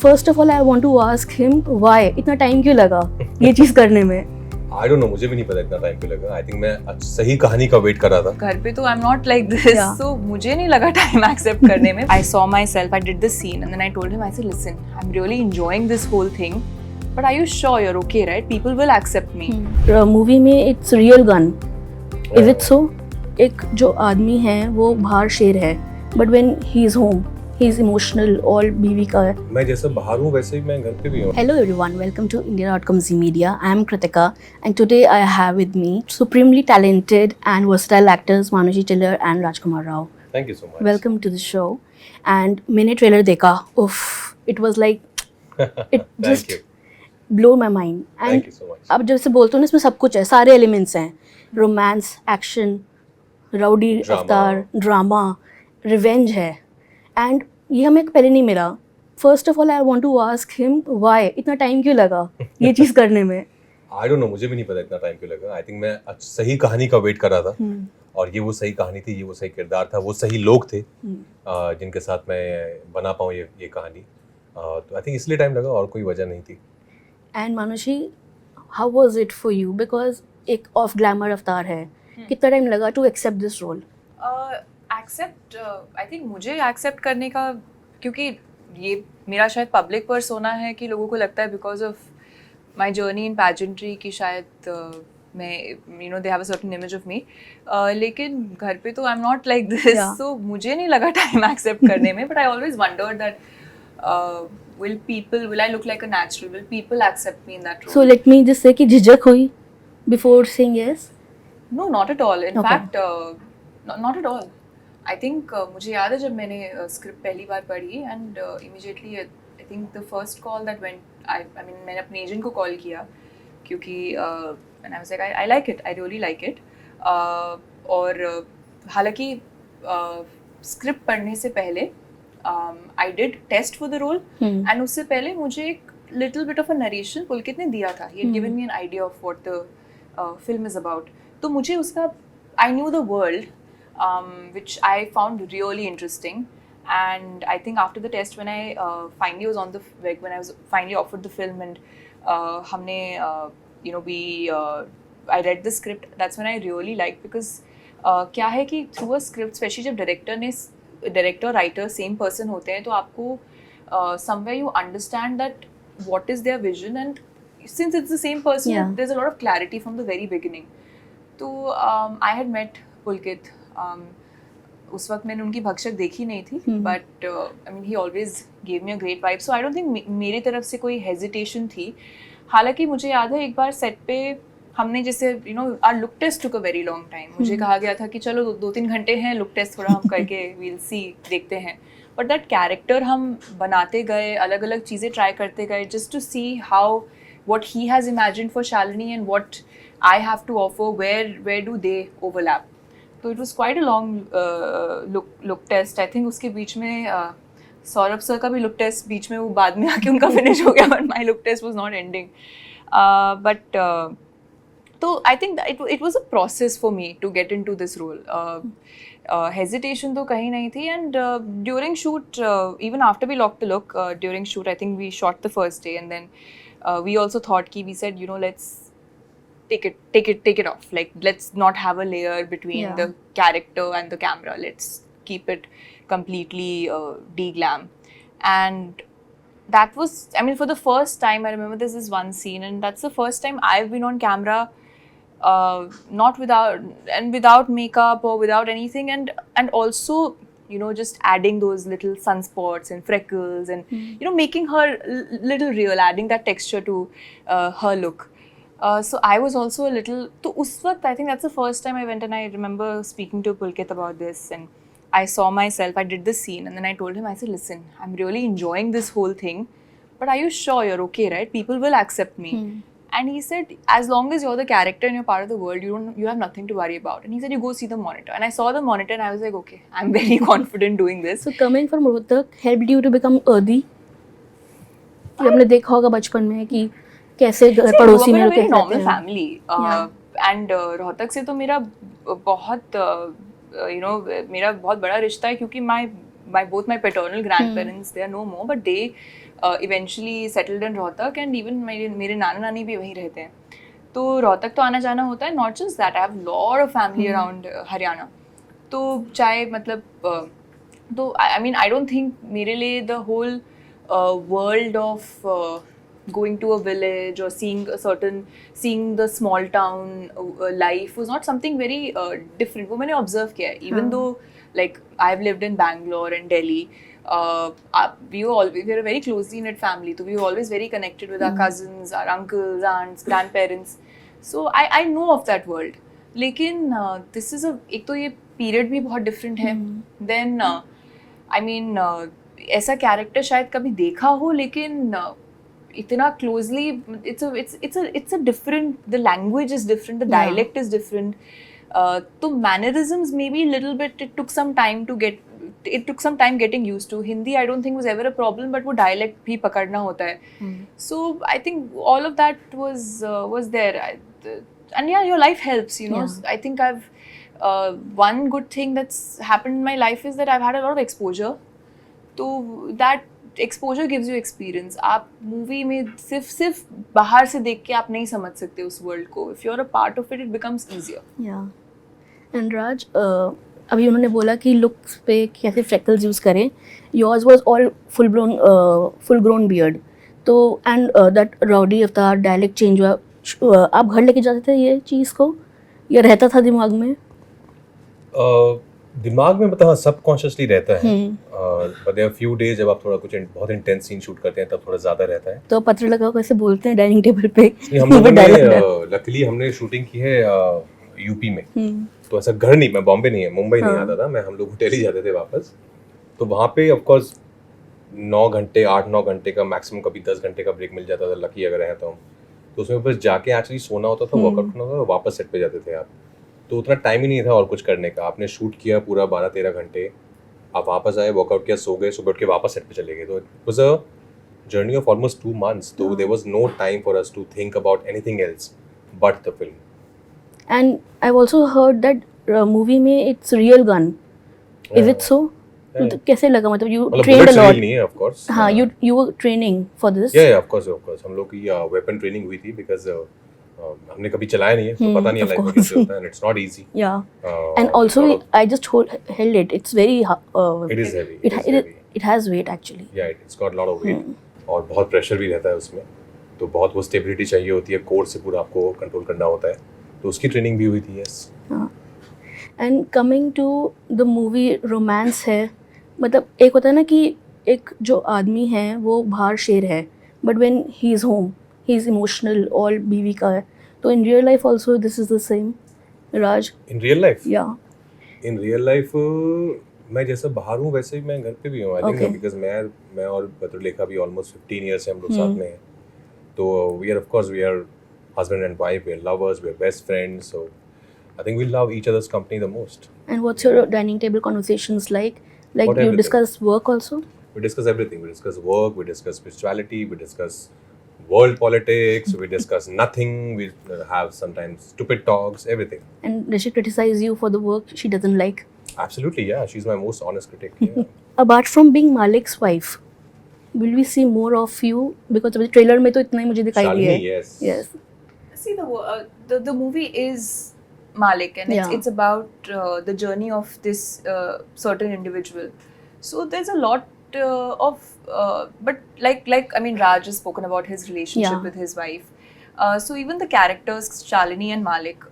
First of all I want to ask him why इतना time क्यों लगा ये चीज करने में। आई डोंट नो, मुझे भी नहीं पता इतना टाइम क्यों लगा। आई थिंक मैं सही कहानी का वेट कर रहा था। घर पे तो I am not like this, Yeah. So मुझे नहीं लगा टाइम एक्सेप्ट करने में। I saw myself, I did the scene and then I told him, I said listen, I am really enjoying this whole thing, but are you sure you are okay, right? People will accept me. Movie में it's real gun, is it so? एक जो आदमी है वो बाहर शेर है, but when he is home he is emotional और बीवी का है। मैं जैसे बाहर हूँ वैसे ही मैं घर पे भी हूँ। Hello everyone, welcome to India.com Z Media. I am Kritika and today I have with me supremely talented and versatile actors Manushi Tiller and Rajkumar Rao. Thank you so much. Welcome to the show. And मैंने trailer देखा, उफ, it was like it just thank you, blew my mind. Thank And you so much. अब जैसे बोलते हो ना, इसमें सब कुछ है, सारे एलिमेंट्स हैं, रोमांस, एक्शन, राउडी अवतार, ड्रामा, रिवेंज है। एंड ये हमें पहले नहीं मिला। First of all I want to ask him why इतना टाइम क्यों लगा ये चीज करने में। आई डोंट नो, मुझे भी नहीं पता इतना टाइम क्यों लगा। आई थिंक मैं सही कहानी का वेट कर रहा था और ये वो सही कहानी थी, ये वो सही किरदार था, वो सही लोग थे जिनके साथ मैं बना पाऊँ ये कहानी। तो आई थिंक इसलिए टाइम लगा और कोई वजह नहीं थी। And Manushi, how was it for you? Because एक ऑफ ग्लैमर अवतार है, कितना टाइम लगा to accept this role? Accept, I think मुझे एक्सेप्ट करने का, क्योंकि ये मेरा शायद पब्लिक पर्सोना है कि लोगों को लगता है because of my journey in pageantry कि शायद मैं you know they have a certain image of me, लेकिन घर पे तो I am not like this, Yeah. So मुझे नहीं लगा टाइम एक्सेप्ट करने में। But I always wondered that will I look like a natural, will people accept me in that role? So let me just say कि झिझक हुई before saying yes? No, not at all. In Okay. fact, not at all. I think मुझे याद है जब मैंने script पहली बार पढ़ी and immediately I think the first call that went, I mean मैंने अपने एजेंट को कॉल किया क्योंकि and I was like I like it, I really like it. और हालांकि स्क्रिप्ट पढ़ने से पहले I did test for the role and उससे पहले मुझे एक little bit of a narration पुलकित ने दिया था. He had given me an idea of what the film is about. तो मुझे उसका I knew the world, which I found really interesting. And I think after the test, when I finally was on the when I was finally offered the film and हमने you know I read the script. That's when I really liked, because क्या है कि through a script, especially जब director writer same person होते हैं, तो आपको somewhere you understand that what is their vision, and since it's the same person, Yeah. there's a lot of clarity from the very beginning. तो I had met पुलकित, उस वक्त मैंने उनकी भक्षक देखी नहीं थी, but I mean he always gave me a great vibe, so I don't think मेरी तरफ से कोई हेजिटेशन थी। हालांकि मुझे याद है एक बार सेट पे हमने जैसे you know our look test took a very long time. मुझे कहा गया था कि चलो 2-3 घंटे हैं, लुक टेस्ट थोड़ा हम करके वील सी, देखते हैं। बट दैट कैरेक्टर हम बनाते गए, अलग अलग चीज़ें ट्राई करते गए, just to see how what he has imagined for Shalini and what I have to offer, where do they overlap. So it was quite a long look test. I think उसके बीच में Saurabh sir का भी look test बीच में वो बाद में आके उनका finish हो गया, but my look test was not ending. But तो I think that it was a process for me to get into this role. Hesitation तो कहीं नहीं थी, and during shoot, even after we locked the look, during shoot I think we shot the first day, and then we also thought we said, you know, let's take it off, like let's not have a layer between Yeah. the character and the camera, let's keep it completely de-glam. And that was, I mean, for the first time I remember this is one scene, and that's the first time I've been on camera not without makeup or without anything, and also you know just adding those little sunspots and freckles and you know making her little real, adding that texture to her look. So I was also a little, to us waqt I think that's the first time I went, and I remember speaking to Pulkit about this, and I saw myself, I did the scene, and then I told him, I said listen, I'm really enjoying this whole thing, but are you sure you're okay, right? People will accept me. And he said, as long as you're the character and you're part of the world, you have nothing to worry about. And he said, you go see the monitor. And I saw the monitor and I was like, okay, I'm very confident doing this. So coming from Rohtak helped you to become earthy? ये हमने देखा होगा बचपन में कि कैसे पड़ोसी में very कैसे normal रहते हैं। family. And रोहतक से तो मेरा बहुत you know मेरा बहुत बड़ा रिश्ता है, क्योंकि both my paternal grandparents, they are no more, but they eventually settled in Rohtak, and even मेरे नाना नानी भी वहीं रहते हैं, तो रोहतक तो आना जाना होता है. Not just that, I have lot of family around Haryana. तो चाहे मतलब तो I mean I don't think मेरे लिए the whole world of going to a village or seeing the small town life was not something very different. वो मैंने observe किया है. Even though like I've lived in Bangalore and Delhi, we were a very closely knit family, so we were always very connected with our cousins, our uncles, aunts, grandparents. So I know of that world. लेकिन this is एक तो ये period भी बहुत different है. Then I mean ऐसा character शायद कभी देखा हो, लेकिन इतना closely, it's a different, the language is different, the dialect is different. तो mannerisms maybe little bit, it took some time getting used to. Hindi I don't think was ever a problem, but वो dialect भी पकड़ना होता है. So I think all of that was there. And yeah, your life helps, you know. I think one good thing that's happened in my life is that I've had a lot of exposure. तो that exposure gives you experience. आप movie में सिर्फ बाहर से देख के आप नहीं समझ सकते उस वर्ल्ड को. If you're a part of it, it becomes easier. Yeah. And Raj, अभी उन्होंने बोला कि लुक्स पे कैसे फ्रेकल्स यूज़ करें. Yours was all full grown beard. तो and that rowdy अवतार डायलेक्ट चेंज हुआ. आप घर लेके जाते थे ये चीज़ को, या रहता था दिमाग में? दिमाग में मतलब सबकॉन्शियसली रहता है. But there are few days जब आप थोड़ा कुछ बहुत इंटेंस सीन शूट करते हैं तब थोड़ा ज्यादा रहता है. तो पत्र लगाओ कैसे बोलते हैं डाइनिंग टेबल पे? हम लोगों ने लकीली हमने शूटिंग की है यूपी में. तो ऐसा घर नहीं, मैं बॉम्बे नहीं है, मुंबई नहीं आता था मैं. हम लोग दिल्ली जाते थे वापस. तो वहाँ पे ऑफ कोर्स 8-9 घंटे का मैक्सिमम, कभी 10 घंटे का ब्रेक मिल जाता था, लकी अगर है तो हम. तो उसमें बस जाके एक्चुअली सोना होता था, वर्कआउट करना होता था, वापस सेट पे जाते थे आप. तो उतना टाइम ही नहीं था और कुछ करने का. आपने शूट किया पूरा 12-13 घंटे, आप वापस आए, वर्कआउट किया, सो गए, सुबह उठ के वापस सेट पे चले गए. तो it was a journey of almost 2 months. तो there was no time for us to think about anything else but the film. And I also heard that movie में it's real gun. Is it so? कैसे लगा? मतलब you trained a lot. नहीं है of course. हाँ, you were training for this. Yeah of course हम लोग की वेपन ट्रेनिंग हुई थी बिकॉज़ हमने कभी चलाया नहीं है, तो पता नहीं है लाइफ में कैसे होता है. And it's not easy. Yeah and also I just held it. It's very it is heavy. It has weight actually. Yeah, it's got a lot of weight. और बहुत प्रेशर भी रहता है उसमें. तो बहुत वो स्टेबिलिटी चाहिए होती है, कोर से पूरा आपको कंट्रोल करना होता है. तो उसकी ट्रेनिंग भी हुई थी. Yes. And coming to the movie, romance है. मतलब एक होता है ना कि एक जो आदमी है वो बाहर शेर है, but when he is home he is emotional, all बीवी का है. तो in real life also this is the same, Raj? In real life? या इन रियल लाइफ मैं जैसा बाहर हूँ वैसे ही मैं घर पे भी हूँ. आई थिंक बिकॉज मैं और भद्रलेखा भी ऑलमोस्ट 15 years से हम लोग साथ में हैं. तो we are husband and wife, we are lovers, we are best friends. So I think we love each other's company the most. And what's your dining table conversations like? Like you discuss work also? We discuss everything. We discuss work, we discuss spirituality, we discuss world politics, we discuss nothing, we have sometimes stupid talks, everything. And does she criticize you for the work she doesn't like? Absolutely, yeah. She's my most honest critic. Yeah. Apart from being Malik's wife, will we see more of you? Because the trailer में तो इतना ही मुझे दिखाई दिया है. Yes. Yes. See, the movie is Malik, and it's about the journey of this certain individual. So there's a lot but like I mean, Raj has spoken about his relationship with his wife. So even the characters Shalini and Malik,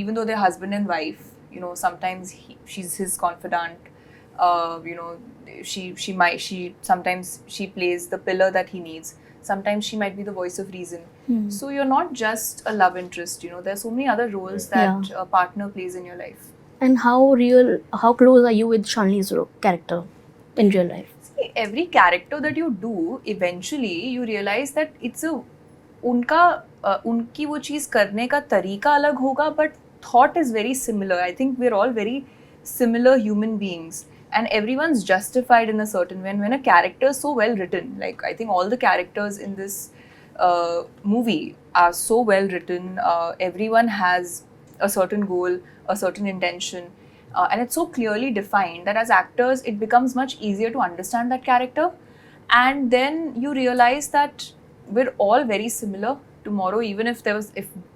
even though they're husband and wife, you know, sometimes she's his confidant. You know, she sometimes she plays the pillar that he needs. Sometimes she might be the voice of reason. So you're not just a love interest, you know, there's so many other roles that a partner plays in your life. And how close are you with Shalini's character in real life? See, every character that you do, eventually you realize that it's उनकी वो चीज़ करने का तरीका अलग होगा, but thought is very similar. I think we're all very similar human beings. And everyone's justified in a certain way. And when a character is so well written, like I think all the characters in this movie are so well written, everyone has a certain goal, a certain intention, and it's so clearly defined that as actors it becomes much easier to understand that character. and then you realize that we're all very similar. Tomorrow, even if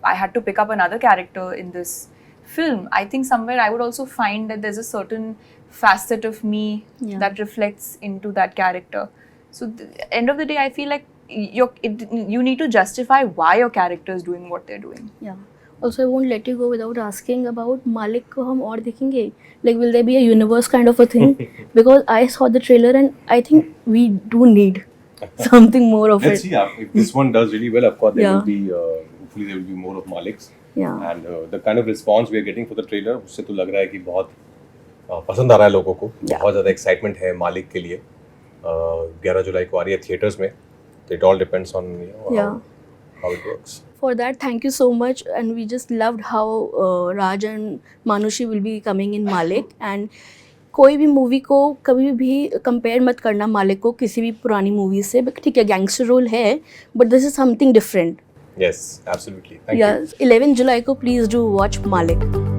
I had to pick up another character in this film, I think somewhere I would also find that there's a certain facet of me Yeah. that reflects into that character. So end of the day, I feel like you need to justify why your character is doing what they're doing. Yeah. Also, I won't let you go without asking about Malik को हम और देखेंगे. Like, will there be a universe kind of a thing? Because I saw the trailer and I think we do need something more of Let's it. see. If this one does really well, of course, there Yeah. will be. Hopefully, there will be more of Malik's. Yeah. And the kind of response we are getting for the trailer, उससे तो लग रहा है कि बहुत पसंद आ रहा है लोगों को. Yeah. बहुत ज़्यादा एक्साइटमेंट है मालिक के लिए. 11 जुलाई को आ रही है थिएटर्स में. It all depends on Yeah. how it works. For that, thank you so much, and we just loved how Raj and Manushi will be coming in Malik. And कोई भी मूवी को कभी भी कंपेयर मत करना मालिक को किसी भी पुरानी मूवी से. ठीक है, गैंगस्टर रोल है, but this is something different. Yes, absolutely. Thank you. Yes, 11 जुलाई को प्लीज डू वॉच मालिक.